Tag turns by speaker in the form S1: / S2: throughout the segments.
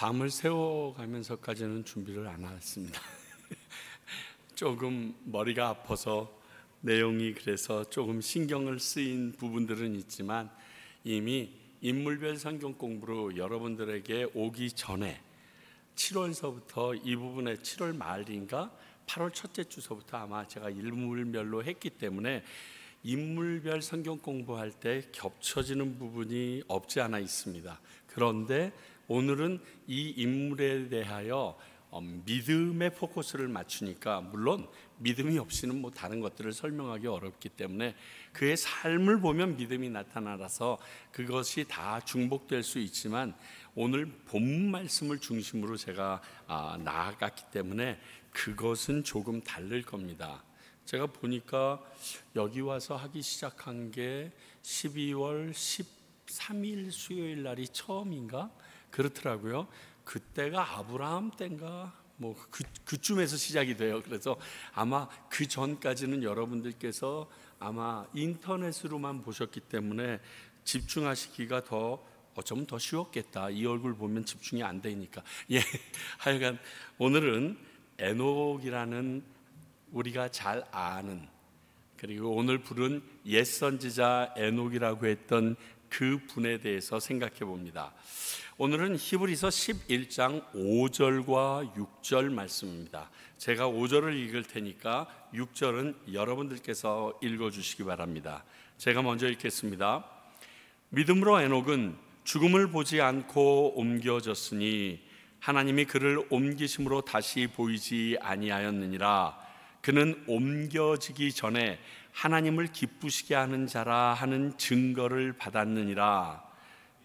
S1: 밤을 새워가면서까지는 준비를 안 했습니다. 조금 머리가 아파서 내용이 그래서 조금 신경을 쓰인 부분들은 있지만 이미 인물별 성경 공부로 여러분들에게 오기 전에 7월서부터 이 부분에 7월 말인가 8월 첫째 주서부터 아마 제가 인물별로 했기 때문에 인물별 성경 공부할 때 겹쳐지는 부분이 없지 않아 있습니다. 그런데 오늘은 이 인물에 대하여 믿음의 포커스를 맞추니까, 물론 믿음이 없이는 뭐 다른 것들을 설명하기 어렵기 때문에 그의 삶을 보면 믿음이 나타나서 그것이 다 중복될 수 있지만 오늘 본 말씀을 중심으로 제가 나아갔기 때문에 그것은 조금 다를 겁니다. 제가 보니까 여기 와서 하기 시작한 게 12월 13일 수요일 날이 처음인가 그렇더라고요. 그때가 아브라함 때인가 뭐 그쯤에서 시작이 돼요. 그래서 아마 그 전까지는 여러분들께서 아마 인터넷으로만 보셨기 때문에 집중하시기가 어쩌면 더 쉬웠겠다. 이 얼굴 보면 집중이 안 되니까. 하여간 오늘은 에녹이라는 우리가 잘 아는, 그리고 오늘 부른 옛 선지자 에녹이라고 했던 그 분에 대해서 생각해 봅니다. 오늘은 히브리서 11장 5절과 6절 말씀입니다. 제가 5절을 읽을 테니까 6절은 여러분들께서 읽어주시기 바랍니다. 제가 먼저 읽겠습니다. 믿음으로 에녹은 죽음을 보지 않고 옮겨졌으니 하나님이 그를 옮기심으로 다시 보이지 아니하였느니라. 그는 옮겨지기 전에 하나님을 기쁘시게 하는 자라 하는 증거를 받았느니라.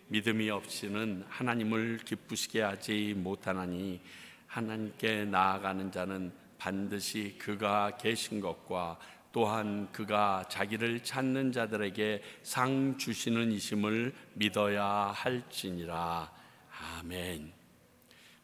S1: 믿음이 없이는 하나님을 기쁘시게 하지 못하나니 하나님께 나아가는 자는 반드시 그가 계신 것과 또한 그가 자기를 찾는 자들에게 상 주시는 이심을 믿어야 할지니라. 아멘.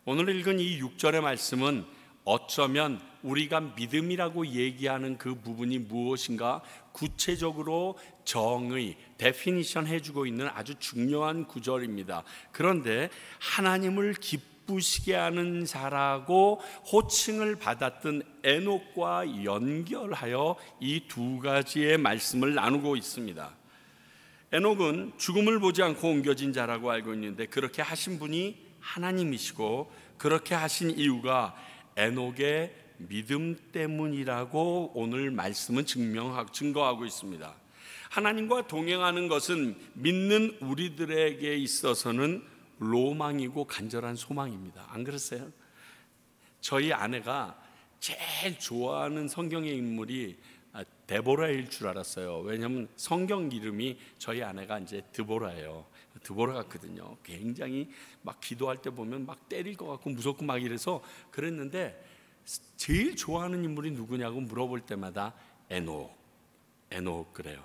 S1: 오늘 읽은 이 6절의 말씀은 어쩌면 우리가 믿음이라고 얘기하는 그 부분이 무엇인가 구체적으로 정의, 데피니션 해주고 있는 아주 중요한 구절입니다. 그런데 하나님을 기쁘시게 하는 자라고 호칭을 받았던 에녹과 연결하여 이 두 가지의 말씀을 나누고 있습니다. 에녹은 죽음을 보지 않고 옮겨진 자라고 알고 있는데 그렇게 하신 분이 하나님이시고 그렇게 하신 이유가 에녹의 믿음 때문이라고 오늘 말씀은 증거하고 있습니다. 하나님과 동행하는 것은 믿는 우리들에게 있어서는 로망이고 간절한 소망입니다. 안 그러세요? 저희 아내가 제일 좋아하는 성경의 인물이 데보라일 줄 알았어요. 왜냐하면 성경 이름이 저희 아내가 이제 드보라예요. 드보라 같거든요. 굉장히 막 기도할 때 보면 막 때릴 것 같고 무섭고 막 이래서 그랬는데 제일 좋아하는 인물이 누구냐고 물어볼 때마다 에녹 그래요.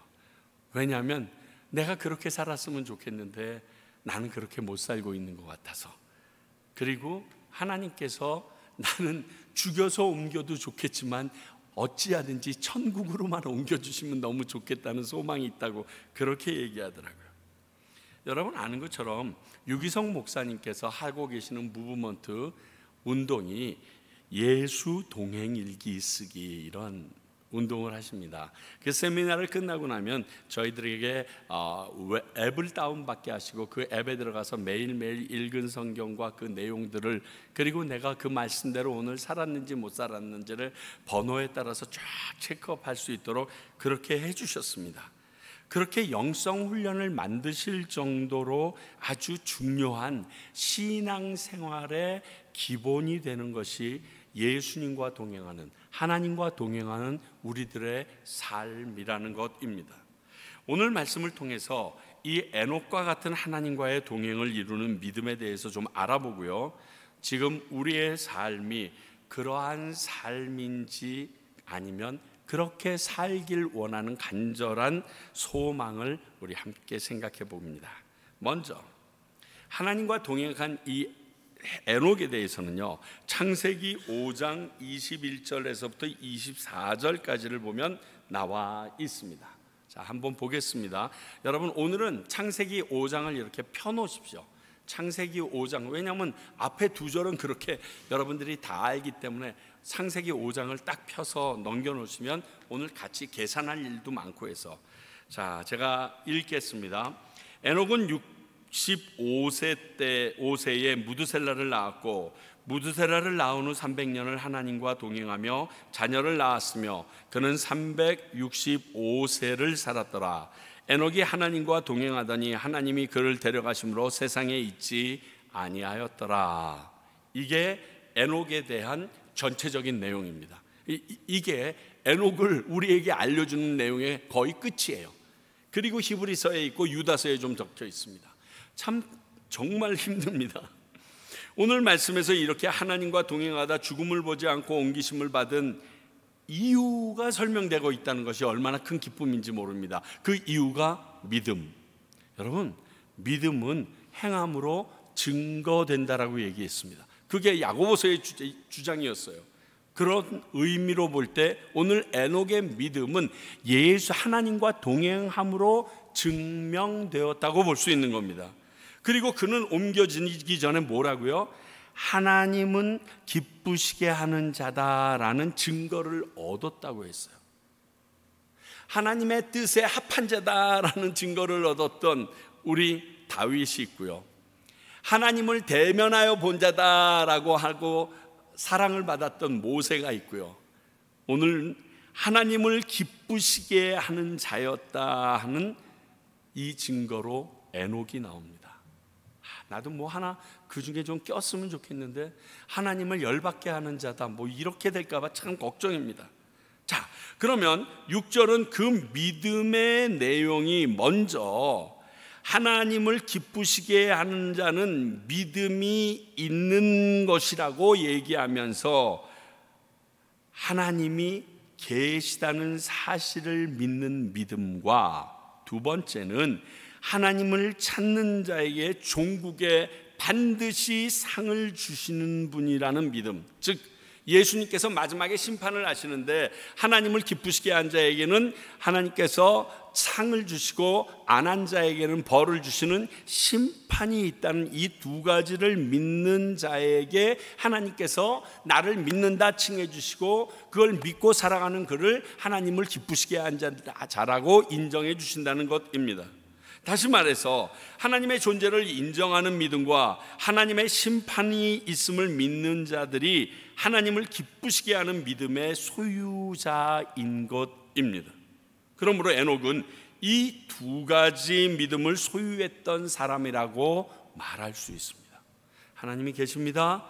S1: 왜냐하면 내가 그렇게 살았으면 좋겠는데 나는 그렇게 못 살고 있는 것 같아서, 그리고 하나님께서 나는 죽여서 옮겨도 좋겠지만 어찌하든지 천국으로만 옮겨주시면 너무 좋겠다는 소망이 있다고 그렇게 얘기하더라고요. 여러분 아는 것처럼 유기성 목사님께서 하고 계시는 무브먼트 운동이 예수 동행 일기 쓰기 이런 운동을 하십니다. 그 세미나를 끝나고 나면 저희들에게 앱을 다운받게 하시고 그 앱에 들어가서 매일매일 읽은 성경과 그 내용들을, 그리고 내가 그 말씀대로 오늘 살았는지 못 살았는지를 번호에 따라서 쫙 체크업할 수 있도록 그렇게 해주셨습니다. 그렇게 영성 훈련을 만드실 정도로 아주 중요한 신앙생활의 기본이 되는 것이 예수님과 동행하는, 하나님과 동행하는 우리들의 삶이라는 것입니다. 오늘 말씀을 통해서 이 에녹과 같은 하나님과의 동행을 이루는 믿음에 대해서 좀 알아보고요, 지금 우리의 삶이 그러한 삶인지 아니면 그렇게 살길 원하는 간절한 소망을 우리 함께 생각해 봅니다. 먼저 하나님과 동행한 이 에녹에 대해서는요, 창세기 5장 21절에서부터 24절까지를 보면 나와 있습니다. 자, 한번 보겠습니다. 여러분 오늘은 창세기 5장을 이렇게 펴놓으십시오. 창세기 5장, 왜냐하면 앞에 두 절은 그렇게 여러분들이 다 알기 때문에 창세기 5장을 딱 펴서 넘겨놓으시면 오늘 같이 계산할 일도 많고 해서, 자, 제가 읽겠습니다. 에녹은 65세에 무드셀라를 낳았고 무드셀라를 낳은 후 300년을 하나님과 동행하며 자녀를 낳았으며 그는 365세를 살았더라. 에녹이 하나님과 동행하더니 하나님이 그를 데려가심으로 세상에 있지 아니하였더라. 이게 에녹에 대한 전체적인 내용입니다. 이게 에녹을 우리에게 알려주는 내용의 거의 끝이에요. 그리고 히브리서에 있고 유다서에 좀 적혀 있습니다. 참 정말 힘듭니다. 오늘 말씀에서 이렇게 하나님과 동행하다 죽음을 보지 않고 옮기심을 받은 이유가 설명되고 있다는 것이 얼마나 큰 기쁨인지 모릅니다. 그 이유가 믿음. 여러분, 믿음은 행함으로 증거된다라고 얘기했습니다. 그게 야고보서의 주장이었어요. 그런 의미로 볼 때 오늘 에녹의 믿음은 예수 하나님과 동행함으로 증명되었다고 볼 수 있는 겁니다. 그리고 그는 옮겨지기 전에 뭐라고요? 하나님은 기쁘시게 하는 자다라는 증거를 얻었다고 했어요. 하나님의 뜻에 합한 자다라는 증거를 얻었던 우리 다윗이 있고요, 하나님을 대면하여 본 자다라고 하고 사랑을 받았던 모세가 있고요, 오늘 하나님을 기쁘시게 하는 자였다 하는 이 증거로 에녹이 나옵니다. 나도 뭐 하나 그 중에 좀 꼈으면 좋겠는데 하나님을 열받게 하는 자다, 뭐 이렇게 될까봐 참 걱정입니다. 자, 그러면 6절은 그 믿음의 내용이 먼저 하나님을 기쁘시게 하는 자는 믿음이 있는 것이라고 얘기하면서 하나님이 계시다는 사실을 믿는 믿음과, 두 번째는 하나님을 찾는 자에게 종국에 반드시 상을 주시는 분이라는 믿음, 즉 예수님께서 마지막에 심판을 하시는데 하나님을 기쁘시게 한 자에게는 하나님께서 상을 주시고 안 한 자에게는 벌을 주시는 심판이 있다는 이 두 가지를 믿는 자에게 하나님께서 나를 믿는다 칭해 주시고 그걸 믿고 살아가는 그를 하나님을 기쁘시게 한 자라고 인정해 주신다는 것입니다. 다시 말해서 하나님의 존재를 인정하는 믿음과 하나님의 심판이 있음을 믿는 자들이 하나님을 기쁘시게 하는 믿음의 소유자인 것입니다. 그러므로 에녹은 이 두 가지 믿음을 소유했던 사람이라고 말할 수 있습니다. 하나님이 계십니다.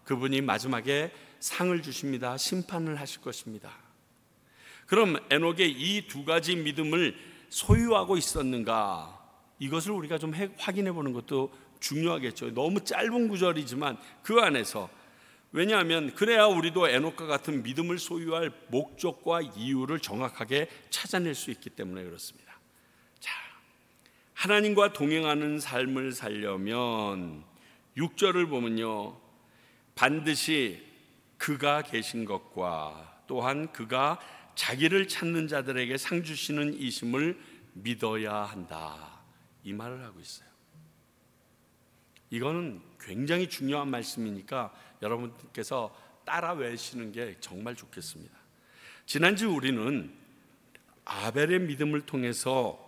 S1: 그분이 마지막에 상을 주십니다. 심판을 하실 것입니다. 그럼 에녹의 이 두 가지 믿음을 소유하고 있었는가? 이것을 우리가 좀 확인해 보는 것도 중요하겠죠. 너무 짧은 구절이지만 그 안에서, 왜냐하면 그래야 우리도 에녹과 같은 믿음을 소유할 목적과 이유를 정확하게 찾아낼 수 있기 때문에 그렇습니다. 자, 하나님과 동행하는 삶을 살려면 6절을 보면요, 반드시 그가 계신 것과 또한 그가 자기를 찾는 자들에게 상 주시는 이심을 믿어야 한다, 이 말을 하고 있어요. 이거는 굉장히 중요한 말씀이니까 여러분께서 따라 외우시는 게 정말 좋겠습니다. 지난주 우리는 아벨의 믿음을 통해서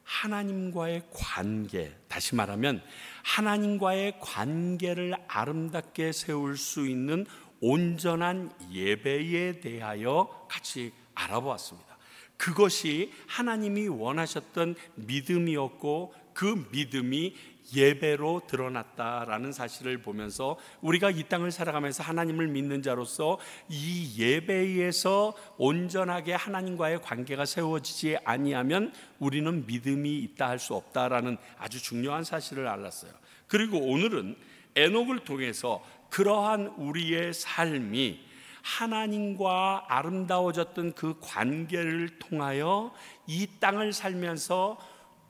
S1: 하나님과의 관계, 다시 말하면 하나님과의 관계를 아름답게 세울 수 있는 온전한 예배에 대하여 같이 알아보았습니다. 그것이 하나님이 원하셨던 믿음이었고 그 믿음이 예배로 드러났다라는 사실을 보면서 우리가 이 땅을 살아가면서 하나님을 믿는 자로서 이 예배에서 온전하게 하나님과의 관계가 세워지지 아니하면 우리는 믿음이 있다 할 수 없다라는 아주 중요한 사실을 알았어요. 그리고 오늘은 에녹을 통해서 그러한 우리의 삶이 하나님과 아름다워졌던 그 관계를 통하여 이 땅을 살면서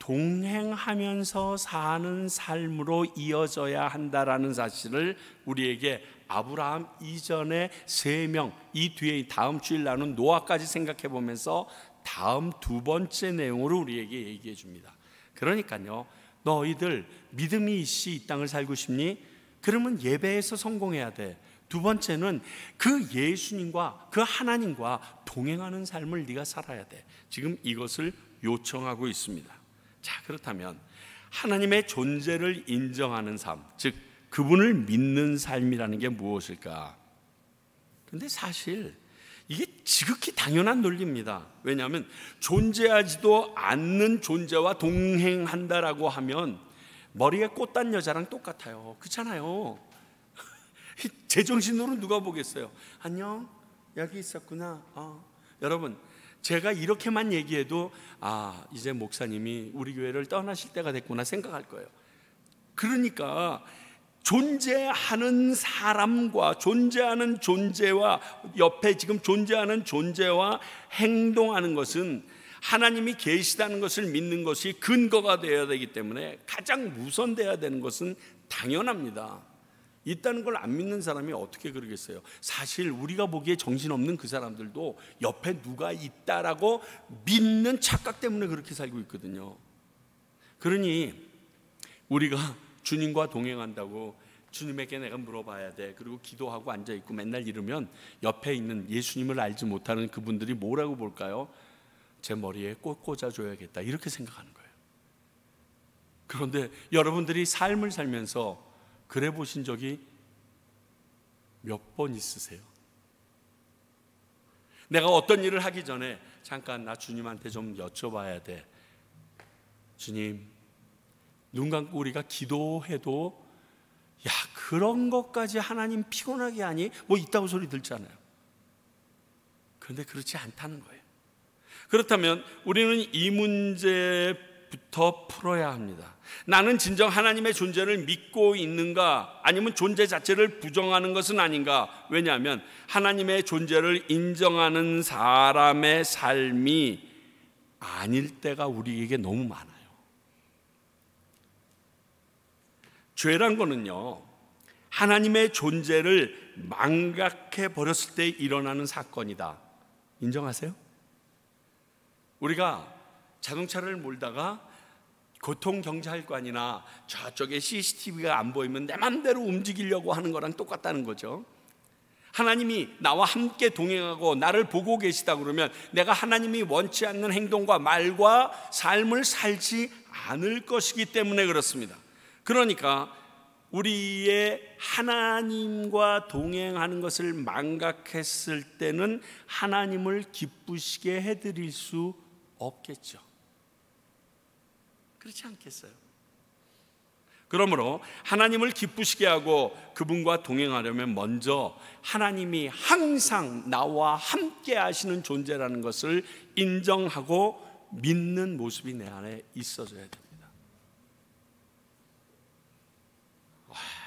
S1: 동행하면서 사는 삶으로 이어져야 한다라는 사실을 우리에게 아브라함 이전의 3명, 이 뒤에 다음 주일 나눈 노아까지 생각해 보면서 다음 두 번째 내용으로 우리에게 얘기해 줍니다. 그러니까요, 너희들 믿음이 있이 이 땅을 살고 싶니? 그러면 예배에서 성공해야 돼. 두 번째는 그 예수님과 그 하나님과 동행하는 삶을 네가 살아야 돼. 지금 이것을 요청하고 있습니다. 자, 그렇다면 하나님의 존재를 인정하는 삶, 즉 그분을 믿는 삶이라는 게 무엇일까? 근데 사실 이게 지극히 당연한 논리입니다. 왜냐하면 존재하지도 않는 존재와 동행한다라고 하면 머리에 꽃 단 여자랑 똑같아요. 그렇잖아요. 제정신으로 누가 보겠어요? 안녕, 여기 있었구나. 여러분, 제가 이렇게만 얘기해도 이제 목사님이 우리 교회를 떠나실 때가 됐구나 생각할 거예요. 그러니까 존재하는 사람과 존재하는 존재와 옆에 지금 존재하는 존재와 행동하는 것은 하나님이 계시다는 것을 믿는 것이 근거가 되어야 되기 때문에 가장 우선돼야 되는 것은 당연합니다. 있다는 걸 안 믿는 사람이 어떻게 그러겠어요? 사실 우리가 보기에 정신없는 그 사람들도 옆에 누가 있다라고 믿는 착각 때문에 그렇게 살고 있거든요. 그러니 우리가 주님과 동행한다고 주님에게 내가 물어봐야 돼, 그리고 기도하고 앉아있고 맨날 이러면 옆에 있는 예수님을 알지 못하는 그분들이 뭐라고 볼까요? 제 머리에 꽃 꽂아줘야겠다, 이렇게 생각하는 거예요. 그런데 여러분들이 삶을 살면서 그래 보신 적이 몇 번 있으세요? 내가 어떤 일을 하기 전에 잠깐 나 주님한테 좀 여쭤봐야 돼. 주님, 눈 감고 우리가 기도해도 그런 것까지 하나님 피곤하게 하니? 뭐 있다고 소리 들잖아요. 그런데 그렇지 않다는 거예요. 그렇다면 우리는 이 문제부터 풀어야 합니다. 나는 진정 하나님의 존재를 믿고 있는가, 아니면 존재 자체를 부정하는 것은 아닌가? 왜냐하면 하나님의 존재를 인정하는 사람의 삶이 아닐 때가 우리에게 너무 많아요. 죄란 거는요, 하나님의 존재를 망각해 버렸을 때 일어나는 사건이다. 인정하세요? 우리가 자동차를 몰다가 교통경찰관이나 저쪽에 CCTV가 안 보이면 내 맘대로 움직이려고 하는 거랑 똑같다는 거죠. 하나님이 나와 함께 동행하고 나를 보고 계시다 그러면 내가 하나님이 원치 않는 행동과 말과 삶을 살지 않을 것이기 때문에 그렇습니다. 그러니까 우리의 하나님과 동행하는 것을 망각했을 때는 하나님을 기쁘시게 해드릴 수 없겠죠. 그렇지 않겠어요? 그러므로 하나님을 기쁘시게 하고 그분과 동행하려면 먼저 하나님이 항상 나와 함께 하시는 존재라는 것을 인정하고 믿는 모습이 내 안에 있어져야 됩니다.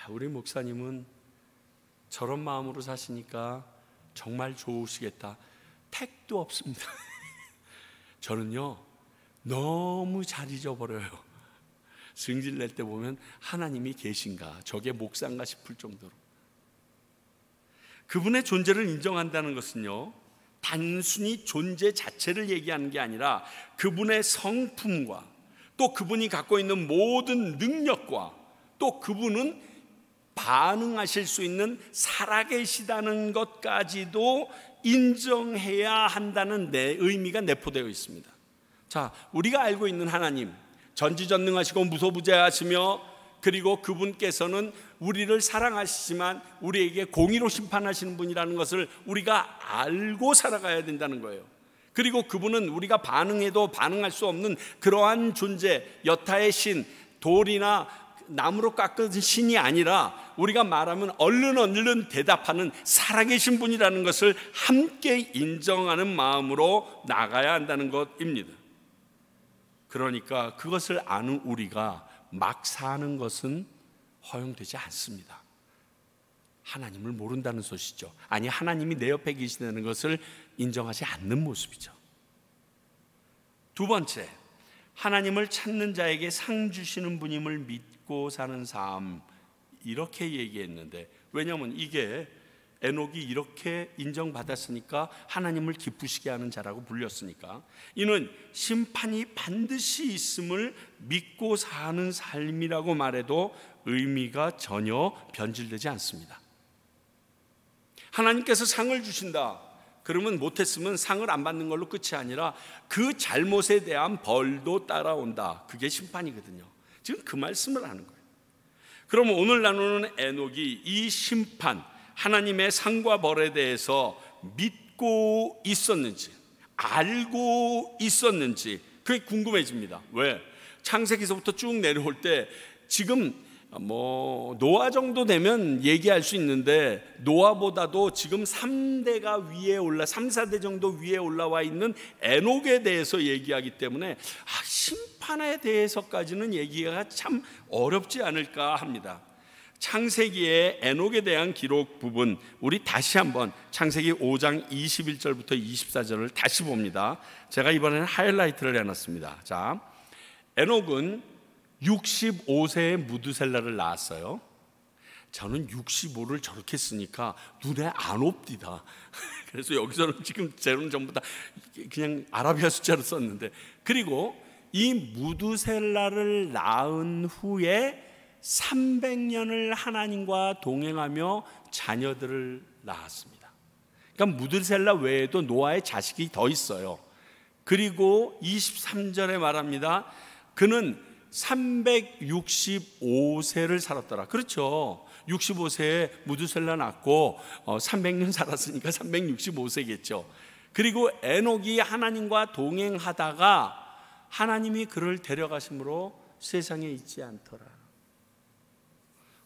S1: 우리 목사님은 저런 마음으로 사시니까 정말 좋으시겠다. 택도 없습니다. 저는요, 너무 잘 잊어버려요. 승질 낼 때 보면 하나님이 계신가, 저게 목사인가 싶을 정도로. 그분의 존재를 인정한다는 것은요, 단순히 존재 자체를 얘기하는 게 아니라 그분의 성품과 또 그분이 갖고 있는 모든 능력과 또 그분은 반응하실 수 있는 살아계시다는 것까지도 인정해야 한다는 내 의미가 내포되어 있습니다. 자, 우리가 알고 있는 하나님, 전지전능하시고 무소부재하시며, 그리고 그분께서는 우리를 사랑하시지만 우리에게 공의로 심판하시는 분이라는 것을 우리가 알고 살아가야 된다는 거예요. 그리고 그분은 우리가 반응해도 반응할 수 없는 그러한 존재, 여타의 신, 돌이나 나무로 깎은 신이 아니라 우리가 말하면 얼른 대답하는 살아계신 분이라는 것을 함께 인정하는 마음으로 나가야 한다는 것입니다. 그러니까 그것을 아는 우리가 막 사는 것은 허용되지 않습니다. 하나님을 모른다는 소시죠. 아니, 하나님이 내 옆에 계시다는 것을 인정하지 않는 모습이죠. 두 번째, 하나님을 찾는 자에게 상 주시는 분임을 믿고 사는 삶, 이렇게 얘기했는데, 왜냐하면 이게 에녹이 이렇게 인정받았으니까 하나님을 기쁘시게 하는 자라고 불렸으니까 이는 심판이 반드시 있음을 믿고 사는 삶이라고 말해도 의미가 전혀 변질되지 않습니다. 하나님께서 상을 주신다 그러면 못했으면 상을 안 받는 걸로 끝이 아니라 그 잘못에 대한 벌도 따라온다. 그게 심판이거든요. 지금 그 말씀을 하는 거예요. 그럼 오늘 나누는 에녹이 이 심판, 하나님의 상과 벌에 대해서 믿고 있었는지, 알고 있었는지 그게 궁금해집니다. 왜? 창세기서부터 쭉 내려올 때 지금 노아 정도 되면 얘기할 수 있는데 노아보다도 지금 3대가 위에 3, 4대 정도 위에 올라와 있는 에녹에 대해서 얘기하기 때문에 심판에 대해서까지는 얘기가 참 어렵지 않을까 합니다. 창세기의 에녹에 대한 기록 부분 우리 다시 한번 창세기 5장 21절부터 24절을 다시 봅니다. 제가 이번에는 하이라이트를 해놨습니다. 자, 에녹은 65세에 무드셀라를 낳았어요. 저는 65를 저렇게 쓰니까 눈에 안 옵디다. 그래서 여기서는 지금 제는 전부 다 그냥 아라비아 숫자로 썼는데, 그리고 이 무드셀라를 낳은 후에 300년을 하나님과 동행하며 자녀들을 낳았습니다. 그러니까 무드셀라 외에도 노아의 자식이 더 있어요. 그리고 23절에 말합니다. 그는 365세를 살았더라. 그렇죠. 65세에 무드셀라 낳고 300년 살았으니까 365세겠죠. 그리고 에녹이 하나님과 동행하다가 하나님이 그를 데려가심으로 세상에 있지 않더라.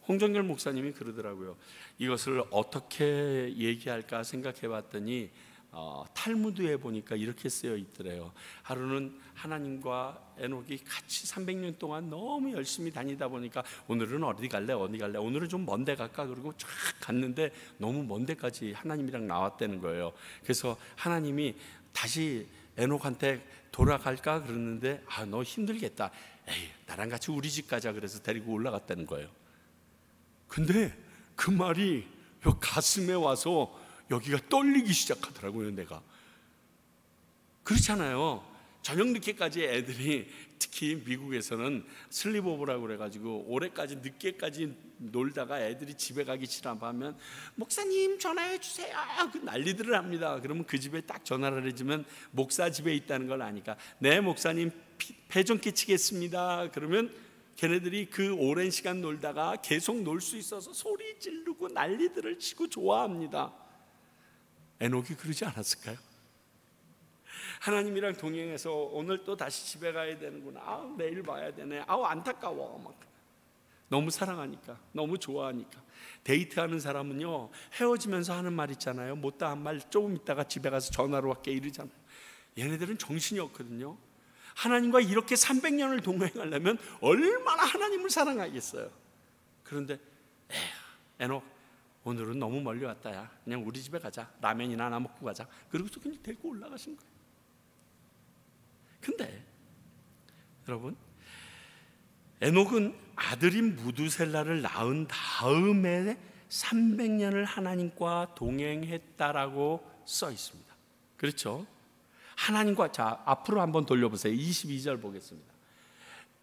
S1: 홍정결 목사님이 그러더라고요. 이것을 어떻게 얘기할까 생각해 봤더니 탈무드에 보니까 이렇게 쓰여 있더래요. 하루는 하나님과 에녹이 같이 300년 동안 너무 열심히 다니다 보니까 오늘은 어디 갈래? 오늘은 좀 먼 데 갈까? 그리고 쫙 갔는데 너무 먼 데까지 하나님이랑 나왔다는 거예요. 그래서 하나님이 다시 에녹한테 돌아갈까? 그러는데 너 힘들겠다. 에이, 나랑 같이 우리 집 가자. 그래서 데리고 올라갔다는 거예요. 근데 그 말이 가슴에 와서 여기가 떨리기 시작하더라고요. 내가 그렇잖아요. 저녁 늦게까지 애들이 특히 미국에서는 슬립오버라고 그래가지고 올해까지 늦게까지 놀다가 애들이 집에 가기 싫어하면 목사님 전화해 주세요. 그 난리들을 합니다. 그러면 그 집에 딱 전화를 해주면 목사 집에 있다는 걸 아니까 네 목사님 배 좀 끼치겠습니다. 그러면 걔네들이 그 오랜 시간 놀다가 계속 놀 수 있어서 소리 지르고 난리들을 치고 좋아합니다. 에녹이 그러지 않았을까요? 하나님이랑 동행해서 오늘 또 다시 집에 가야 되는구나. 내일 봐야 되네. 안타까워. 막 너무 사랑하니까, 너무 좋아하니까. 데이트하는 사람은요 헤어지면서 하는 말 있잖아요. 못다 한 말 조금 있다가 집에 가서 전화로 할게 이러잖아요. 얘네들은 정신이 없거든요. 하나님과 이렇게 300년을 동행하려면 얼마나 하나님을 사랑하겠어요. 그런데 에녹 오늘은 너무 멀리 왔다. 야 그냥 우리 집에 가자. 라면이나 하나 먹고 가자. 그러고서 그냥 데리고 올라가신 거예요. 근데 여러분, 에녹은 아들인 무드셀라를 낳은 다음에 300년을 하나님과 동행했다라고 써 있습니다. 그렇죠? 하나님과, 자 앞으로 한번 돌려보세요. 22절 보겠습니다.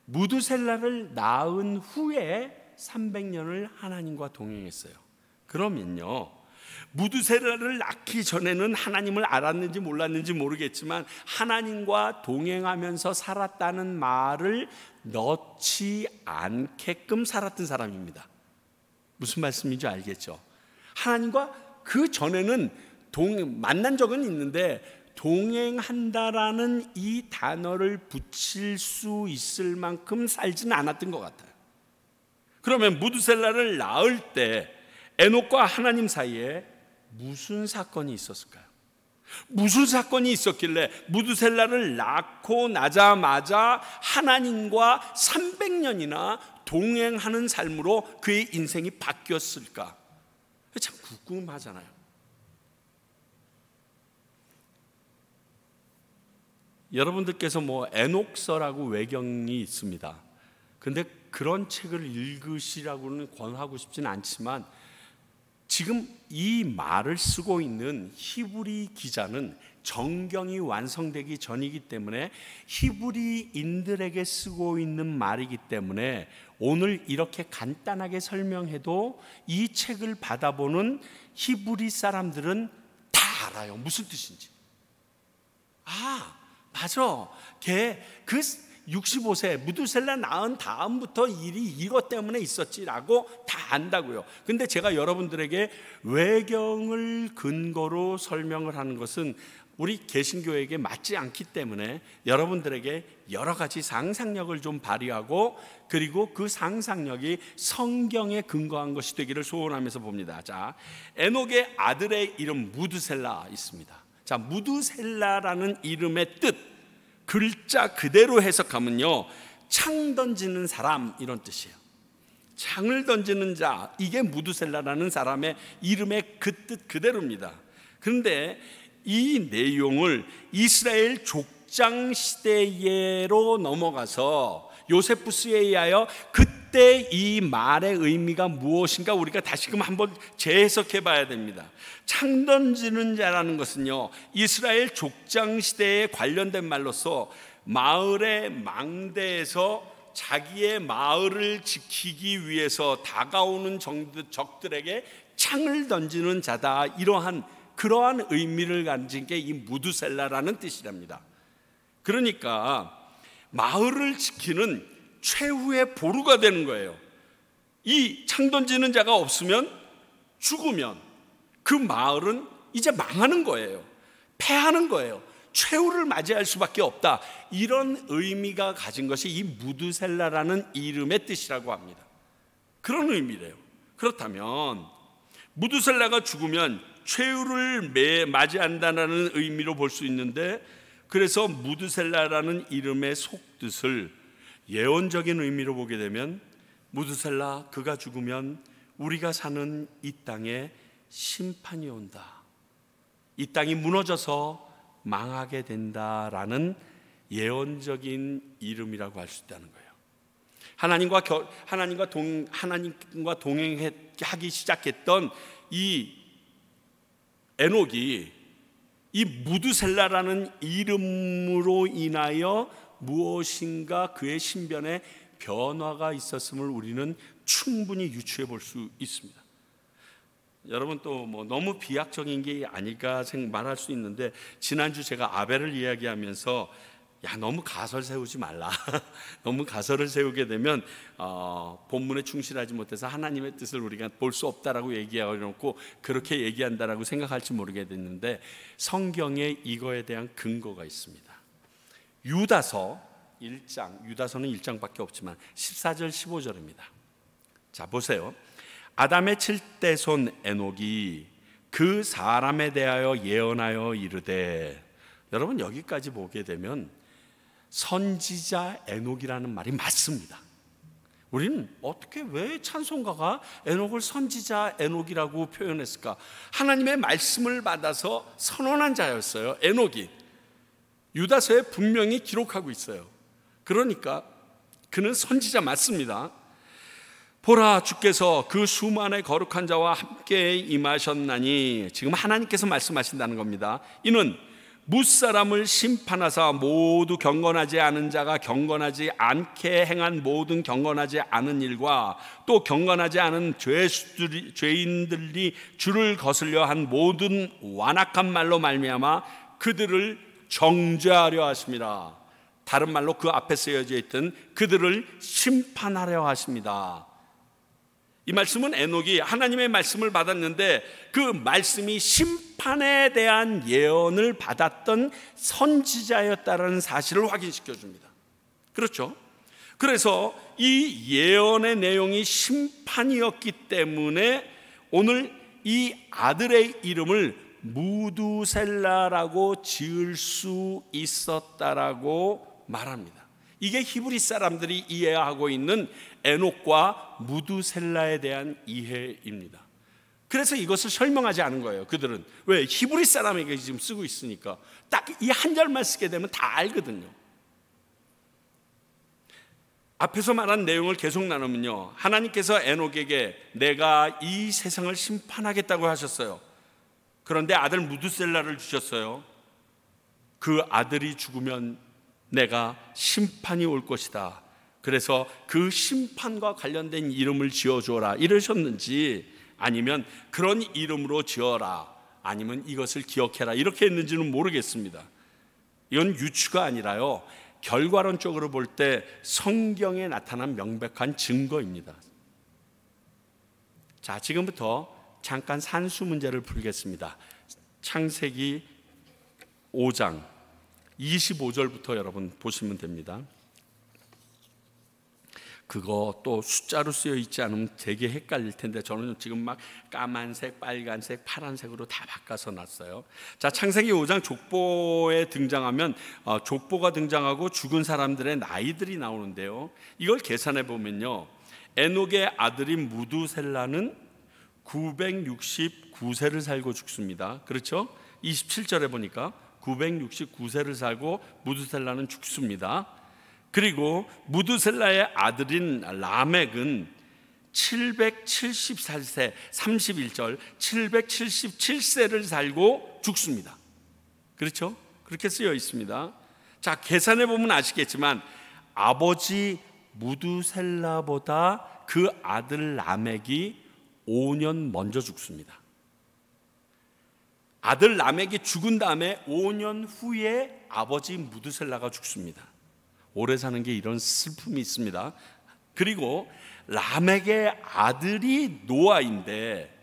S1: 무드셀라를 낳은 후에 300년을 하나님과 동행했어요. 그러면요, 무드셀라를 낳기 전에는 하나님을 알았는지 몰랐는지 모르겠지만 하나님과 동행하면서 살았다는 말을 넣지 않게끔 살았던 사람입니다. 무슨 말씀인지 알겠죠? 하나님과 그 전에는 만난 적은 있는데 동행한다라는 이 단어를 붙일 수 있을 만큼 살지는 않았던 것 같아요. 그러면 무드셀라를 낳을 때 에녹과 하나님 사이에 무슨 사건이 있었을까요? 무슨 사건이 있었길래 무드셀라를 낳고 나자마자 하나님과 300년이나 동행하는 삶으로 그의 인생이 바뀌었을까? 참 궁금하잖아요. 여러분들께서 에녹서라고 외경이 있습니다. 근데 그런 책을 읽으시라고는 권하고 싶지는 않지만 지금 이 말을 쓰고 있는 히브리 기자는 정경이 완성되기 전이기 때문에 히브리인들에게 쓰고 있는 말이기 때문에 오늘 이렇게 간단하게 설명해도 이 책을 받아보는 히브리 사람들은 다 알아요. 무슨 뜻인지. 아, 맞아. 걔 그 65세 무두셀라 낳은 다음부터 일이 이것 때문에 있었지라고 다 안다고요. 근데 제가 여러분들에게 외경을 근거로 설명을 하는 것은 우리 개신교에게 맞지 않기 때문에 여러분들에게 여러 가지 상상력을 좀 발휘하고 그리고 그 상상력이 성경에 근거한 것이 되기를 소원하면서 봅니다. 자, 에녹의 아들의 이름 무두셀라 있습니다. 자, 무두셀라라는 이름의 뜻 글자 그대로 해석하면요, 창 던지는 사람 이런 뜻이에요. 창을 던지는 자, 이게 무두셀라라는 사람의 이름의 그 뜻 그대로입니다. 그런데 이 내용을 이스라엘 족장 시대로 넘어가서 요세푸스에 의하여 그때 이 말의 의미가 무엇인가 우리가 다시금 한번 재해석해 봐야 됩니다. 창 던지는 자라는 것은요, 이스라엘 족장 시대에 관련된 말로서 마을의 망대에서 자기의 마을을 지키기 위해서 다가오는 적들에게 창을 던지는 자다, 그러한 의미를 가진 게 이 무두셀라라는 뜻이랍니다. 그러니까 마을을 지키는 최후의 보루가 되는 거예요. 이 창 던지는 자가 없으면, 죽으면 그 마을은 이제 망하는 거예요. 패하는 거예요. 최후를 맞이할 수밖에 없다. 이런 의미가 가진 것이 이 무두셀라라는 이름의 뜻이라고 합니다. 그런 의미래요. 그렇다면 무두셀라가 죽으면 최후를 맞이한다는 의미로 볼 수 있는데, 그래서 무두셀라라는 이름의 속뜻을 예언적인 의미로 보게 되면 무두셀라, 그가 죽으면 우리가 사는 이 땅에 심판이 온다, 이 땅이 무너져서 망하게 된다라는 예언적인 이름이라고 할 수 있다는 거예요. 하나님과 동행하기 시작했던 이 에녹이 이 무두셀라라는 이름으로 인하여 무엇인가 그의 신변에 변화가 있었음을 우리는 충분히 유추해 볼 수 있습니다. 여러분, 또 너무 비약적인 게 아닐까 말할 수 있는데, 지난주 제가 아벨을 이야기하면서 너무 가설 세우지 말라. 너무 가설을 세우게 되면 본문에 충실하지 못해서 하나님의 뜻을 우리가 볼 수 없다라고 얘기하고 그렇게 얘기한다라고 생각할지 모르겠는데, 성경에 이거에 대한 근거가 있습니다. 유다서 1장, 유다서는 1장밖에 없지만 14절 15절입니다. 자, 보세요. 아담의 7대 손 에녹이 그 사람에 대하여 예언하여 이르되, 여러분 여기까지 보게 되면 선지자 에녹이라는 말이 맞습니다. 우리는 어떻게, 왜 찬송가가 에녹을 선지자 에녹이라고 표현했을까? 하나님의 말씀을 받아서 선언한 자였어요. 에녹이 유다서에 분명히 기록하고 있어요. 그러니까 그는 선지자 맞습니다. 보라, 주께서 그 수만의 거룩한 자와 함께 임하셨나니, 지금 하나님께서 말씀하신다는 겁니다. 이는 무사람을 심판하사 모두 경건하지 않은 자가 경건하지 않게 행한 모든 경건하지 않은 일과 또 경건하지 않은 죄인들이 주를 거슬려 한 모든 완악한 말로 말미암아 그들을 정죄하려 하십니다. 다른 말로 그 앞에 쓰여져 있던 그들을 심판하려 하십니다. 이 말씀은 에녹이 하나님의 말씀을 받았는데 그 말씀이 심판에 대한 예언을 받았던 선지자였다는 사실을 확인시켜 줍니다. 그렇죠? 그래서 이 예언의 내용이 심판이었기 때문에 오늘 이 아들의 이름을 무두셀라라고 지을 수 있었다라고 말합니다. 이게 히브리 사람들이 이해하고 있는 에녹과 무두셀라에 대한 이해입니다. 그래서 이것을 설명하지 않은 거예요. 그들은 왜? 히브리 사람에게 지금 쓰고 있으니까 딱 이 한 절만 쓰게 되면 다 알거든요. 앞에서 말한 내용을 계속 나누면요, 하나님께서 에녹에게 내가 이 세상을 심판하겠다고 하셨어요. 그런데 아들 무두셀라를 주셨어요. 그 아들이 죽으면 내가 심판이 올 것이다. 그래서 그 심판과 관련된 이름을 지어주어라 이러셨는지, 아니면 그런 이름으로 지어라, 아니면 이것을 기억해라 이렇게 했는지는 모르겠습니다. 이건 유추가 아니라요, 결과론적으로 볼 때 성경에 나타난 명백한 증거입니다. 자, 지금부터 잠깐 산수 문제를 풀겠습니다. 창세기 5장 25절부터 여러분 보시면 됩니다. 그거 또 숫자로 쓰여 있지 않으면 되게 헷갈릴 텐데 저는 지금 막 까만색, 빨간색, 파란색으로 다 바꿔서 놨어요. 자, 창세기 5장 족보에 등장하면 족보가 등장하고 죽은 사람들의 나이들이 나오는데요, 이걸 계산해 보면요, 에녹의 아들인 무두셀라는 969세를 살고 죽습니다. 그렇죠? 27절에 보니까 969세를 살고 무두셀라는 죽습니다. 그리고 무두셀라의 아들인 라멕은 774세, 31절 777세를 살고 죽습니다. 그렇죠? 그렇게 쓰여 있습니다. 자, 계산해 보면 아시겠지만 아버지 무두셀라보다 그 아들 라멕이 5년 먼저 죽습니다. 아들 라멕이 죽은 다음에 5년 후에 아버지 무두셀라가 죽습니다. 오래 사는 게 이런 슬픔이 있습니다. 그리고 라멕의 아들이 노아인데,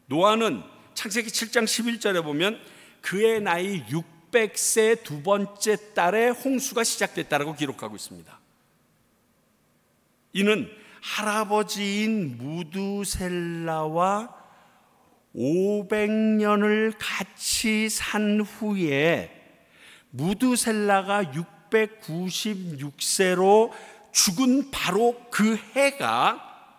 S1: 노아는 창세기 7장 11절에 보면 그의 나이 600세 두 번째 달에 홍수가 시작됐다라고 기록하고 있습니다. 이는 할아버지인 무두셀라와 500년을 같이 산 후에 무두셀라가 696세로 죽은 바로 그 해가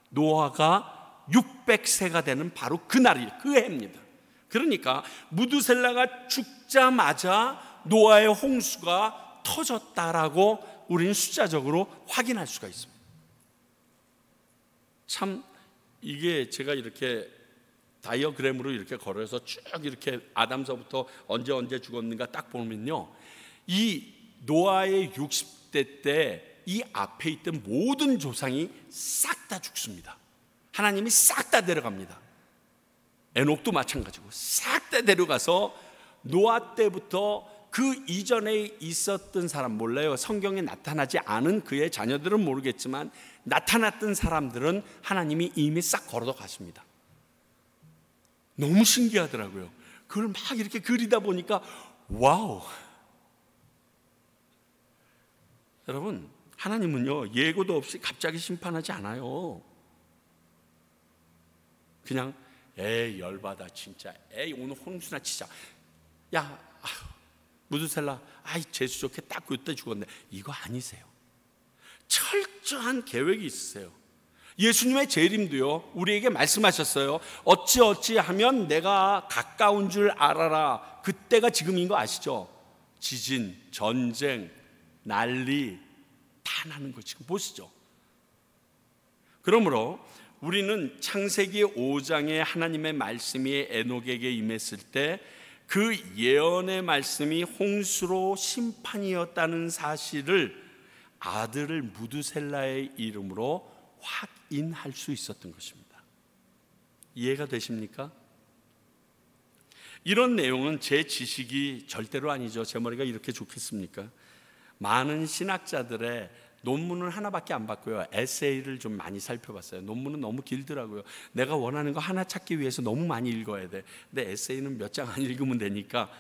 S1: 노아가 600세가 되는 바로 그날이 그 해입니다. 그러니까 무두셀라가 죽자마자 노아의 홍수가 터졌다라고 우리는 숫자적으로 확인할 수가 있습니다. 참 이게 제가 이렇게 다이어그램으로 이렇게 걸어서 쭉 이렇게 아담서부터 언제 죽었는가 딱 보면요, 이 노아의 60대 때 이 앞에 있던 모든 조상이 싹 다 죽습니다. 하나님이 싹 다 데려갑니다. 에녹도 마찬가지고 싹 다 데려가서 노아 때부터 그 이전에 있었던 사람, 몰라요, 성경에 나타나지 않은 그의 자녀들은 모르겠지만 나타났던 사람들은 하나님이 이미 싹 걸어서 갔습니다. 너무 신기하더라고요. 그걸 막 이렇게 그리다 보니까 와우. 여러분, 하나님은요 예고도 없이 갑자기 심판하지 않아요. 그냥 에이 열받아 진짜, 에이 오늘 홍수나 치자, 야 무두셀라 아이 재수 좋게 딱 그때 죽었네, 이거 아니세요. 철저한 계획이 있으세요. 예수님의 재림도요 우리에게 말씀하셨어요. 어찌하면 내가 가까운 줄 알아라. 그때가 지금인 거 아시죠? 지진, 전쟁, 난리 다 나는 거 지금 보시죠. 그러므로 우리는 창세기 5장에 하나님의 말씀이 에녹에게 임했을 때 그 예언의 말씀이 홍수로 심판이었다는 사실을 아들을 무두셀라의 이름으로 확인할 수 있었던 것입니다. 이해가 되십니까? 이런 내용은 제 지식이 절대로 아니죠. 제 머리가 이렇게 좋겠습니까? 많은 신학자들의 논문을 하나밖에 안 봤고요, 에세이를 좀 많이 살펴봤어요. 논문은 너무 길더라고요. 내가 원하는 거 하나 찾기 위해서 너무 많이 읽어야 돼. 근데 에세이는 몇 장 안 읽으면 되니까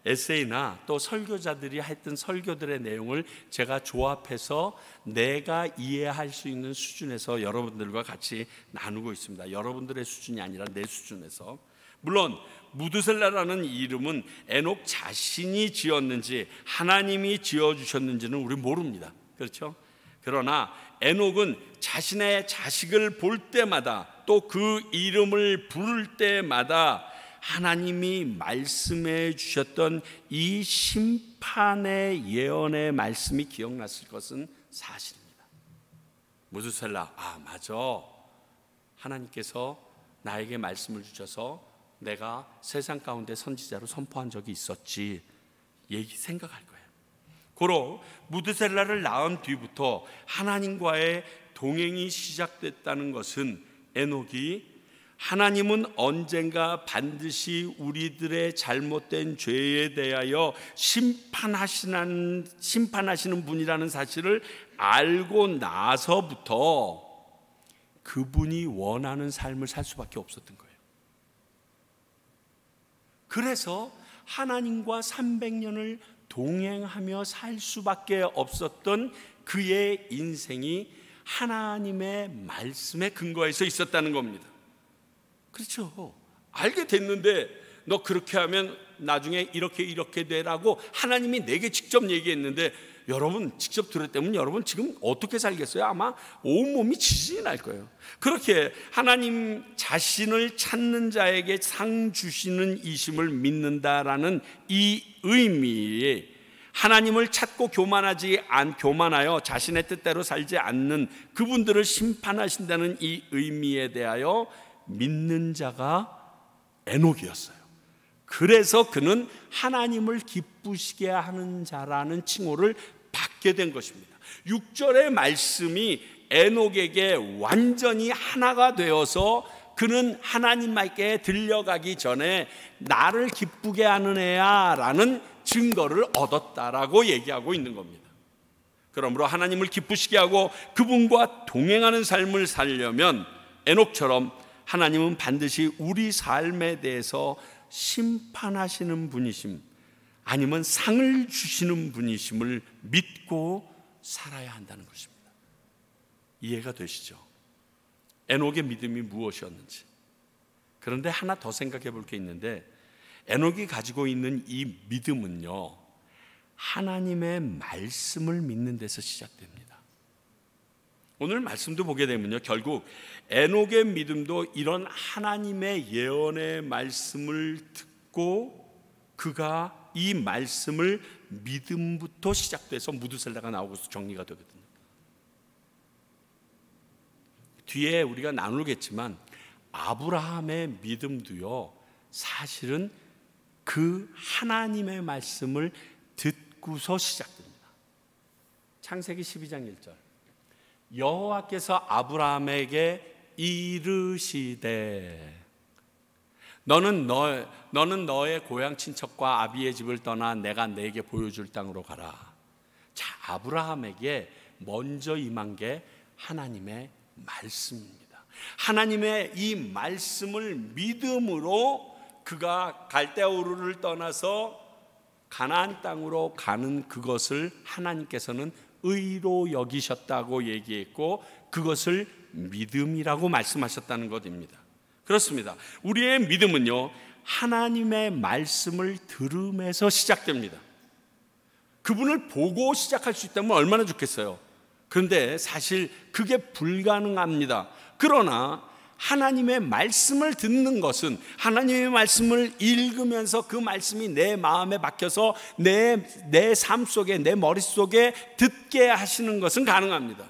S1: 에세이나 또 설교자들이 했던 설교들의 내용을 제가 조합해서 내가 이해할 수 있는 수준에서 여러분들과 같이 나누고 있습니다. 여러분들의 수준이 아니라 내 수준에서. 물론 무두셀라라는 이름은 에녹 자신이 지었는지 하나님이 지어주셨는지는 우리 모릅니다. 그렇죠? 그러나 에녹은 자신의 자식을 볼 때마다 또 그 이름을 부를 때마다 하나님이 말씀해 주셨던 이 심판의 예언의 말씀이 기억났을 것은 사실입니다. 무드셀라, 맞아. 하나님께서 나에게 말씀을 주셔서 내가 세상 가운데 선지자로 선포한 적이 있었지. 생각할 거예요. 고로 무드셀라를 낳은 뒤부터 하나님과의 동행이 시작됐다는 것은 에녹이 하나님은 언젠가 반드시 우리들의 잘못된 죄에 대하여 심판하시는 분이라는 사실을 알고 나서부터 그분이 원하는 삶을 살 수밖에 없었던 거예요. 그래서 하나님과 300년을 동행하며 살 수밖에 없었던 그의 인생이 하나님의 말씀에 근거해서 있었다는 겁니다. 그렇죠. 알게 됐는데 너 그렇게 하면 나중에 이렇게 되라고 하나님이 내게 직접 얘기했는데, 여러분 직접 들었다면 여러분 지금 어떻게 살겠어요? 아마 온몸이 지진이 날 거예요. 그렇게 하나님 자신을 찾는 자에게 상 주시는 이심을 믿는다라는 이 의미에, 하나님을 찾고 교만하여 자신의 뜻대로 살지 않는 그분들을 심판하신다는 이 의미에 대하여 믿는 자가 에녹이었어요. 그래서 그는 하나님을 기쁘시게 하는 자라는 칭호를 받게 된 것입니다. 6절의 말씀이 에녹에게 완전히 하나가 되어서 그는 하나님께 들려가기 전에 나를 기쁘게 하는 애야 라는 증거를 얻었다라고 얘기하고 있는 겁니다. 그러므로 하나님을 기쁘시게 하고 그분과 동행하는 삶을 살려면 에녹처럼 하나님은 반드시 우리 삶에 대해서 심판하시는 분이심, 아니면 상을 주시는 분이심을 믿고 살아야 한다는 것입니다. 이해가 되시죠? 에녹의 믿음이 무엇이었는지. 그런데 하나 더 생각해 볼 게 있는데, 에녹이 가지고 있는 이 믿음은요, 하나님의 말씀을 믿는 데서 시작됩니다. 오늘 말씀도 보게 되면요, 결국 에녹의 믿음도 이런 하나님의 예언의 말씀을 듣고 그가 이 말씀을 믿음부터 시작돼서 무드셀라가 나오고서 정리가 되거든요. 뒤에 우리가 나누겠지만 아브라함의 믿음도요, 사실은 그 하나님의 말씀을 듣고서 시작됩니다. 창세기 12장 1절, 여호와께서 아브라함에게 이르시되 너는 너의 고향 친척과 아비의 집을 떠나 내가 네게 보여줄 땅으로 가라. 자, 아브라함에게 먼저 임한 게 하나님의 말씀입니다. 하나님의 이 말씀을 믿음으로 그가 갈대아 우르를 떠나서 가나안 땅으로 가는 그것을 하나님께서는 의로 여기셨다고 얘기했고, 그것을 믿음이라고 말씀하셨다는 것입니다. 그렇습니다. 우리의 믿음은요, 하나님의 말씀을 들음에서 시작됩니다. 그분을 보고 시작할 수 있다면 얼마나 좋겠어요. 그런데 사실 그게 불가능합니다. 그러나 하나님의 말씀을 듣는 것은, 하나님의 말씀을 읽으면서 그 말씀이 내 마음에 박혀서 내 삶 속에, 내 머릿속에 듣게 하시는 것은 가능합니다.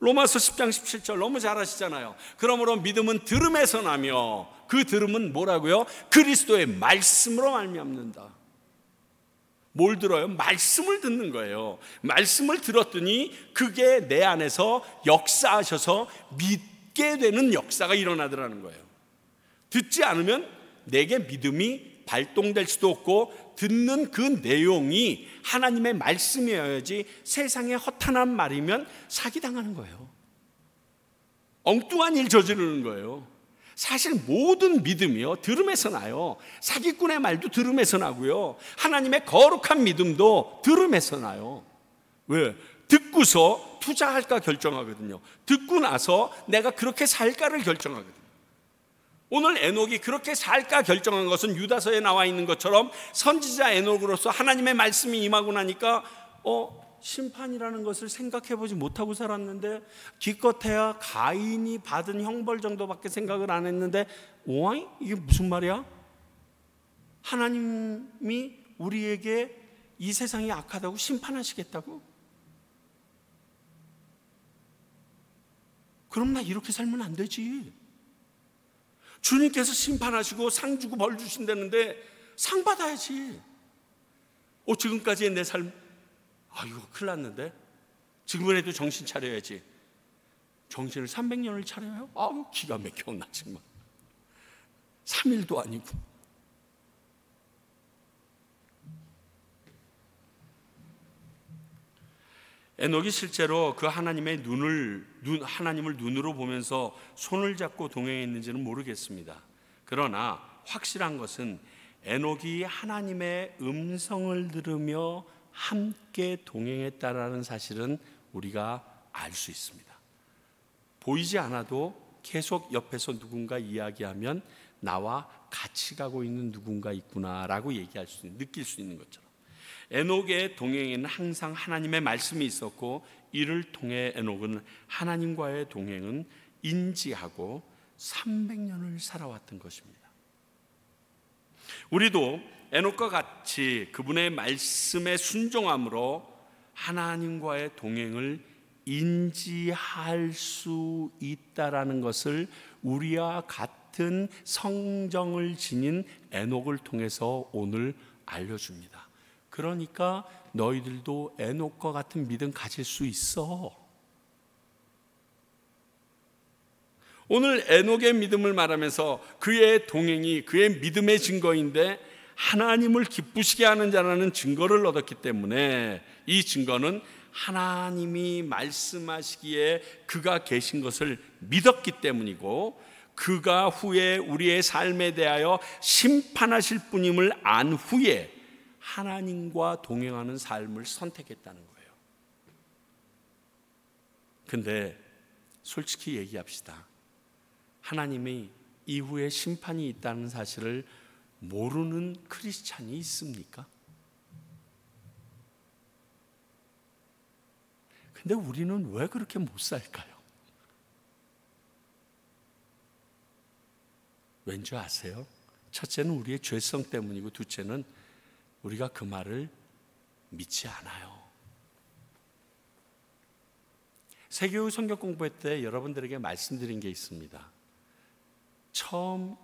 S1: 로마서 10장 17절 너무 잘 아시잖아요. 그러므로 믿음은 들음에서 나며 그 들음은 뭐라고요? 그리스도의 말씀으로 말미암는다. 뭘 들어요? 말씀을 듣는 거예요. 말씀을 들었더니 그게 내 안에서 역사하셔서 믿게 되는 역사가 일어나더라는 거예요. 듣지 않으면 내게 믿음이 발동될 수도 없고, 듣는 그 내용이 하나님의 말씀이어야지 세상에 허탄한 말이면 사기당하는 거예요. 엉뚱한 일 저지르는 거예요. 사실 모든 믿음이요, 들음에서 나요. 사기꾼의 말도 들음에서 나고요, 하나님의 거룩한 믿음도 들음에서 나요. 왜? 듣고서 투자할까 결정하거든요. 듣고 나서 내가 그렇게 살까를 결정하거든요. 오늘 에녹이 그렇게 살까 결정한 것은 유다서에 나와 있는 것처럼 선지자 에녹으로서 하나님의 말씀이 임하고 나니까 심판이라는 것을 생각해보지 못하고 살았는데, 기껏해야 가인이 받은 형벌 정도밖에 생각을 안 했는데, 이게 무슨 말이야? 하나님이 우리에게 이 세상이 악하다고 심판하시겠다고? 그럼 나 이렇게 살면 안 되지. 주님께서 심판하시고 상 주고 벌 주신다는데 상 받아야지. 지금까지의 내 삶, 이거 큰일 났는데 지금이라도 정신 차려야지. 정신을 300년을 차려요? 기가 막혀. 나 정말 3일도 아니고. 에녹이 실제로 그 하나님을 눈으로 보면서 손을 잡고 동행했는지는 모르겠습니다. 그러나 확실한 것은 에녹이 하나님의 음성을 들으며 함께 동행했다라는 사실은 우리가 알 수 있습니다. 보이지 않아도 계속 옆에서 누군가 이야기하면 나와 같이 가고 있는 누군가 있구나라고 느낄 수 있는 것처럼 에녹의 동행에는 항상 하나님의 말씀이 있었고, 이를 통해 에녹은 하나님과의 동행은 인지하고 300년을 살아왔던 것입니다. 우리도 에녹과 같이 그분의 말씀에 순종함으로 하나님과의 동행을 인지할 수 있다라는 것을 우리와 같은 성정을 지닌 에녹을 통해서 오늘 알려줍니다. 그러니까 너희들도 에녹과 같은 믿음 가질 수 있어. 오늘 에녹의 믿음을 말하면서 그의 동행이 그의 믿음의 증거인데 하나님을 기쁘시게 하는 자라는 증거를 얻었기 때문에, 이 증거는 하나님이 말씀하시기에 그가 계신 것을 믿었기 때문이고, 그가 후에 우리의 삶에 대하여 심판하실 분임을 안 후에 하나님과 동행하는 삶을 선택했다는 거예요. 근데 솔직히 얘기합시다. 하나님이 이후에 심판이 있다는 사실을 모르는 크리스찬이 있습니까? 근데 우리는 왜 그렇게 못 살까요? 왠지 아세요? 첫째는 우리의 죄성 때문이고, 둘째는 우리가 그 말을 믿지 않아요. 세계의 성경 공부할 때 여러분들에게 말씀드린 게 있습니다. 처음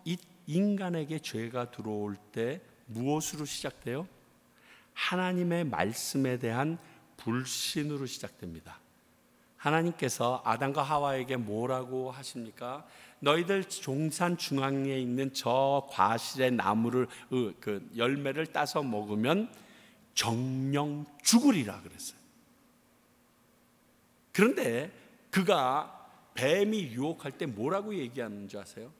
S1: 인간에게 죄가 들어올 때 무엇으로 시작돼요? 하나님의 말씀에 대한 불신으로 시작됩니다. 하나님께서 아담과 하와에게 뭐라고 하십니까? 너희들 동산 중앙에 있는 저 과실의 나무를 그 열매를 따서 먹으면 정령 죽으리라 그랬어요. 그런데 그가 뱀이 유혹할 때 뭐라고 얘기하는 줄 아세요?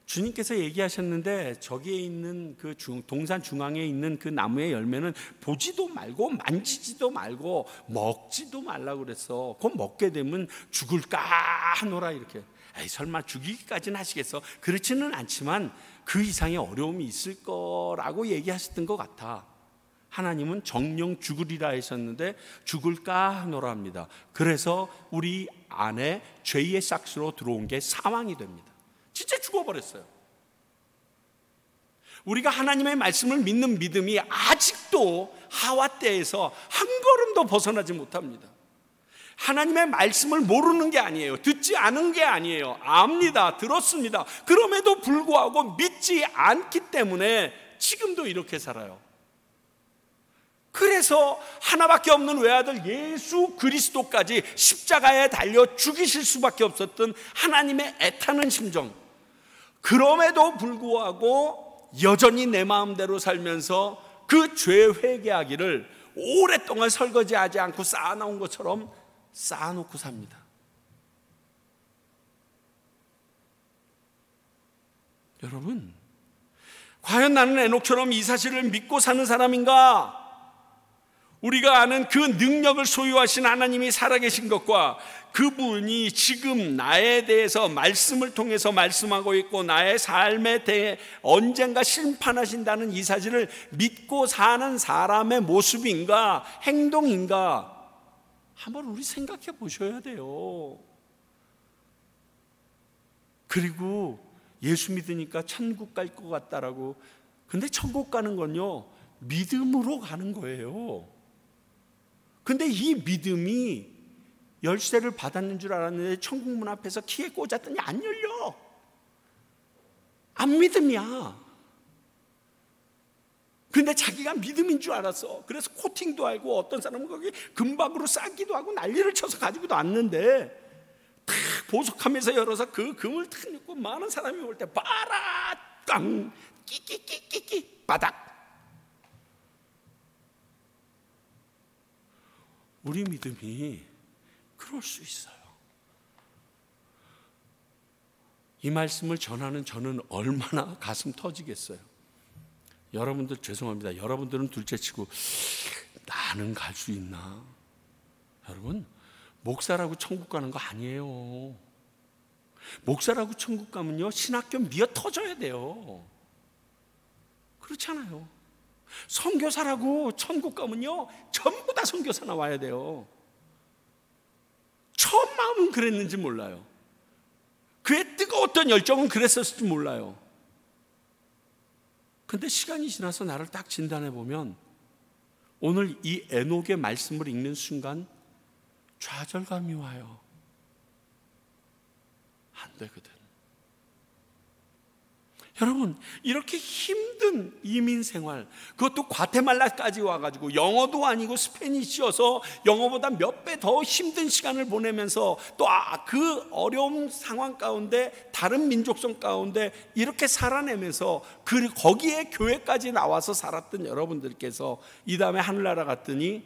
S1: 주님께서 얘기하셨는데 저기에 있는 그 동산 중앙에 있는 그 나무의 열매는 보지도 말고 만지지도 말고 먹지도 말라고 그랬어. 그거 먹게 되면 죽을까 하노라 이렇게. 설마 죽이기까지는 하시겠어? 그렇지는 않지만 그 이상의 어려움이 있을 거라고 얘기하셨던 것 같아. 하나님은 정령 죽으리라 하셨는데 죽을까 하노라 합니다. 그래서 우리 안에 죄의 싹스로 들어온 게 사망이 됩니다. 진짜 죽어버렸어요. 우리가 하나님의 말씀을 믿는 믿음이 아직도 하와 때에서 한 걸음도 벗어나지 못합니다. 하나님의 말씀을 모르는 게 아니에요. 듣지 않은 게 아니에요. 압니다. 들었습니다. 그럼에도 불구하고 믿지 않기 때문에 지금도 이렇게 살아요. 그래서 하나밖에 없는 외아들 예수 그리스도까지 십자가에 달려 죽이실 수밖에 없었던 하나님의 애타는 심정, 그럼에도 불구하고 여전히 내 마음대로 살면서 그 죄 회개하기를 오랫동안 설거지하지 않고 쌓아놓은 것처럼 쌓아놓고 삽니다. 여러분, 과연 나는 에녹처럼 이 사실을 믿고 사는 사람인가? 우리가 아는 그 능력을 소유하신 하나님이 살아계신 것과 그분이 지금 나에 대해서 말씀을 통해서 말씀하고 있고 나의 삶에 대해 언젠가 심판하신다는 이 사실을 믿고 사는 사람의 모습인가, 행동인가 한번 우리 생각해 보셔야 돼요. 그리고 예수 믿으니까 천국 갈 것 같다라고. 근데 천국 가는 건요, 믿음으로 가는 거예요. 근데 이 믿음이 열쇠를 받았는 줄 알았는데 천국 문 앞에서 키에 꽂았더니 안 열려. 안 믿음이야. 근데 자기가 믿음인 줄 알았어. 그래서 코팅도 하고 어떤 사람은 거기 금박으로 싸기도 하고 난리를 쳐서 가지고도 왔는데 탁 보석하면서 열어서 그 금을 탁 넣고 많은 사람이 올 때 봐라 깡 끼끼끼끼끼 바닥. 우리 믿음이 그럴 수 있어요. 이 말씀을 전하는 저는 얼마나 가슴 터지겠어요. 여러분들 죄송합니다. 여러분들은 둘째치고 나는 갈 수 있나? 여러분, 목사라고 천국 가는 거 아니에요. 목사라고 천국 가면요 신학교 미어 터져야 돼요. 그렇잖아요. 선교사라고 천국 가면요 전부 다 선교사 나와야 돼요. 처음 마음은 그랬는지 몰라요. 그의 뜨거웠던 열정은 그랬었을지 몰라요. 근데 시간이 지나서 나를 딱 진단해 보면 오늘 이 에녹의 말씀을 읽는 순간 좌절감이 와요. 안 되거든. 여러분, 이렇게 힘든 이민 생활, 그것도 과테말라까지 와가지고 영어도 아니고 스페니쉬여서 영어보다 몇 배 더 힘든 시간을 보내면서 또 그 어려운 상황 가운데 다른 민족성 가운데 이렇게 살아내면서 거기에 교회까지 나와서 살았던 여러분들께서 이 다음에 하늘나라 갔더니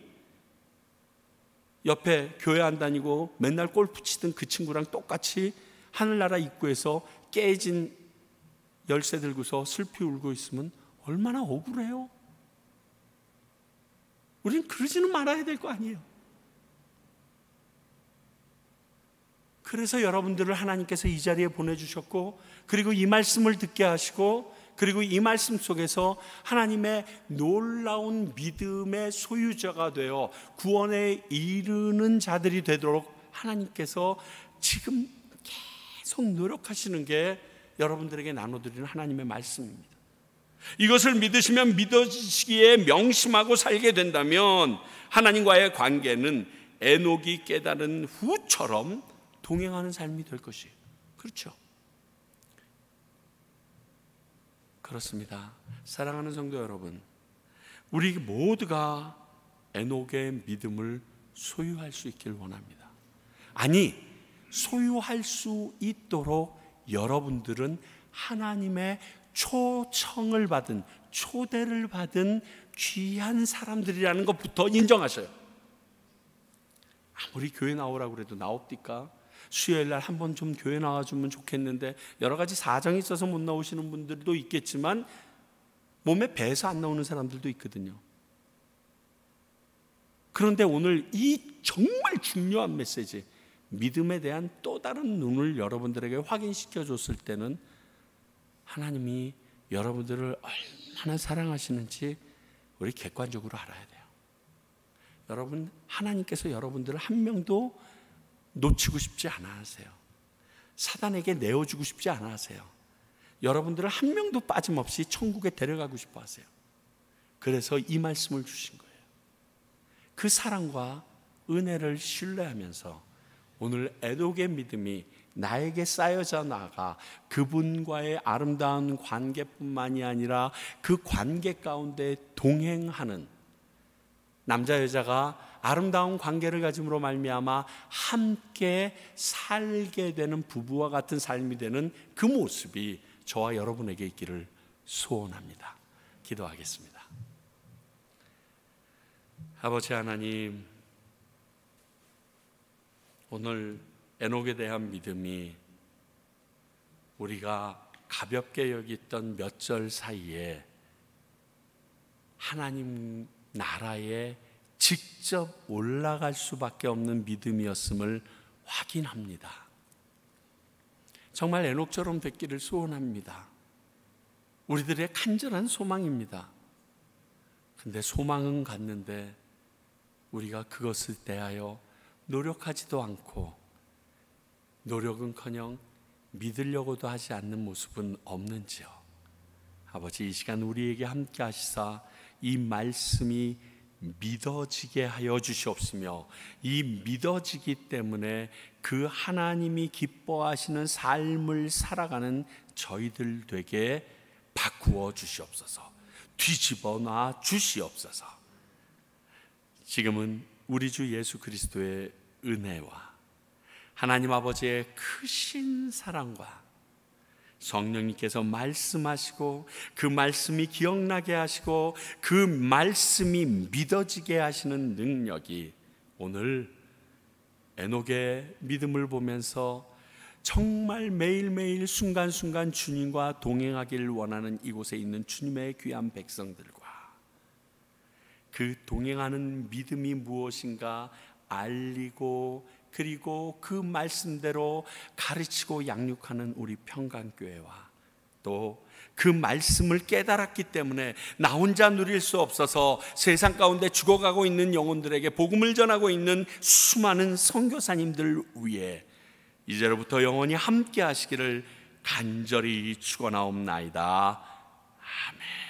S1: 옆에 교회 안 다니고 맨날 골프 치던 그 친구랑 똑같이 하늘나라 입구에서 깨진 열쇠 들고서 슬피 울고 있으면 얼마나 억울해요. 우리는 그러지는 말아야 될 거 아니에요. 그래서 여러분들을 하나님께서 이 자리에 보내주셨고, 그리고 이 말씀을 듣게 하시고, 그리고 이 말씀 속에서 하나님의 놀라운 믿음의 소유자가 되어 구원에 이르는 자들이 되도록 하나님께서 지금 계속 노력하시는 게 여러분들에게 나눠드리는 하나님의 말씀입니다. 이것을 믿으시면 믿어지시기에 명심하고 살게 된다면 하나님과의 관계는 에녹이 깨달은 후처럼 동행하는 삶이 될 것이에요. 그렇죠? 그렇습니다. 사랑하는 성도 여러분, 우리 모두가 에녹의 믿음을 소유할 수 있길 원합니다. 아니, 소유할 수 있도록 여러분들은 하나님의 초청을 받은, 초대를 받은 귀한 사람들이라는 것부터 인정하셔요. 아무리 교회 나오라고 그래도 나옵니까? 수요일날 한번 좀 교회 나와주면 좋겠는데 여러 가지 사정이 있어서 못 나오시는 분들도 있겠지만 몸에 배서 안 나오는 사람들도 있거든요. 그런데 오늘 이 정말 중요한 메시지, 믿음에 대한 또 다른 눈을 여러분들에게 확인시켜 줬을 때는 하나님이 여러분들을 얼마나 사랑하시는지 우리 객관적으로 알아야 돼요. 여러분, 하나님께서 여러분들을 한 명도 놓치고 싶지 않아 하세요. 사단에게 내어주고 싶지 않아 하세요. 여러분들을 한 명도 빠짐없이 천국에 데려가고 싶어 하세요. 그래서 이 말씀을 주신 거예요. 그 사랑과 은혜를 신뢰하면서 오늘 에녹의 믿음이 나에게 쌓여져 나가 그분과의 아름다운 관계뿐만이 아니라 그 관계 가운데 동행하는 남자 여자가 아름다운 관계를 가짐으로 말미암아 함께 살게 되는 부부와 같은 삶이 되는 그 모습이 저와 여러분에게 있기를 소원합니다. 기도하겠습니다. 아버지 하나님, 오늘 에녹에 대한 믿음이 우리가 가볍게 여겼던 몇 절 사이에 하나님 나라에 직접 올라갈 수밖에 없는 믿음이었음을 확인합니다. 정말 에녹처럼 됐기를 소원합니다. 우리들의 간절한 소망입니다. 근데 소망은 갔는데 우리가 그것을 대하여 노력하지도 않고 노력은커녕 믿으려고도 하지 않는 모습은 없는지요. 아버지, 이 시간 우리에게 함께 하시사 이 말씀이 믿어지게 하여 주시옵시며, 이 믿어지기 때문에 그 하나님이 기뻐하시는 삶을 살아가는 저희들 되게 바꾸어 주시옵소서. 뒤집어 놔 주시옵소서. 지금은 우리 주 예수 그리스도의 은혜와 하나님 아버지의 크신 사랑과 성령님께서 말씀하시고 그 말씀이 기억나게 하시고 그 말씀이 믿어지게 하시는 능력이 오늘 에녹의 믿음을 보면서 정말 매일매일 순간순간 주님과 동행하기를 원하는 이곳에 있는 주님의 귀한 백성들과 그 동행하는 믿음이 무엇인가 알리고, 그리고 그 말씀대로 가르치고 양육하는 우리 평강교회와 또 그 말씀을 깨달았기 때문에 나 혼자 누릴 수 없어서 세상 가운데 죽어가고 있는 영혼들에게 복음을 전하고 있는 수많은 선교사님들 위해 이제로부터 영원히 함께 하시기를 간절히 축원하옵나이다. 아멘.